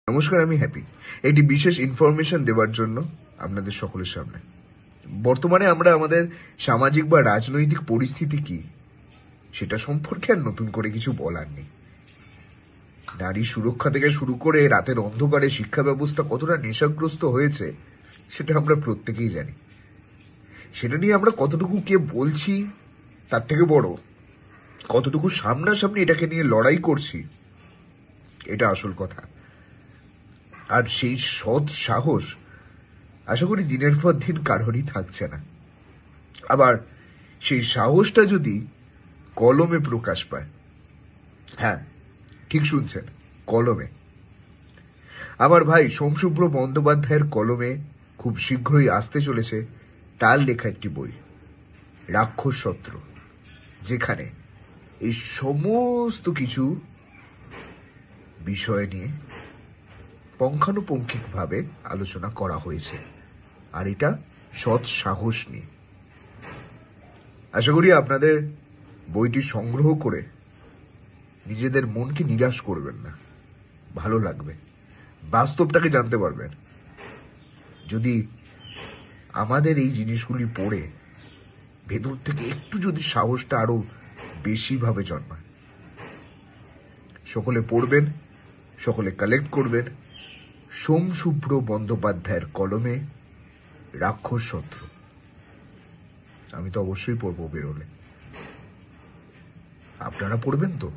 নমস্কার, আমি হ্যাপি একটি বিশেষ ইনফরমেশন দেওয়ার জন্য আপনাদের সকলের সামনে। বর্তমানে আমরা আমাদের সামাজিক বা রাজনৈতিক পরিস্থিতি কি সেটা সম্পর্কে আর নতুন করে কিছু বলার নেই। নারী সুরক্ষা থেকে শুরু করে রাতের অন্ধকারে শিক্ষা ব্যবস্থা কতটা নেশাগ্রস্ত হয়েছে সেটা আমরা প্রত্যেকেই জানি। সেটা নিয়ে আমরা কতটুকু কে বলছি তার থেকে বড় কতটুকু সামনাসামনি এটাকে নিয়ে লড়াই করছি এটা আসল কথা। আর সেই সৎ সাহস আশা করি দিনের পর দিন কারোরই থাকছে না। আবার সেই সাহসটা যদি কলমে প্রকাশ পায়, হ্যাঁ ঠিক শুনছেন, কলমে। আমার ভাই সোমশুভ্র বন্দ্যোপাধ্যায়ের কলমে খুব শীঘ্রই আসতে চলেছে তার লেখা একটি বই, রাক্ষস সত্র, যেখানে এই সমস্ত কিছু বিষয় নিয়ে পুঙ্খানুপুঙ্খিকভাবে আলোচনা করা হয়েছে, আর এটা সৎ সাহস নিয়ে। আশা করি আপনাদের বইটি সংগ্রহ করে নিজেদের মনকে নিরাশ করবেন না, ভালো লাগবে, বাস্তবটাকে জানতে পারবেন। যদি আমাদের এই জিনিসগুলি পড়ে ভেতর থেকে একটু যদি সাহসটা আরো বেশি ভাবে জন্মায়। সকলে পড়বেন, সকলে কালেক্ট করবেন সোমশুভ্র বন্দ্যোপাধ্যায়ের কলমে রাক্ষস সত্র। আমি তো অবশ্যই পড়বো বেরোলে। আপনারা পড়বেন তো?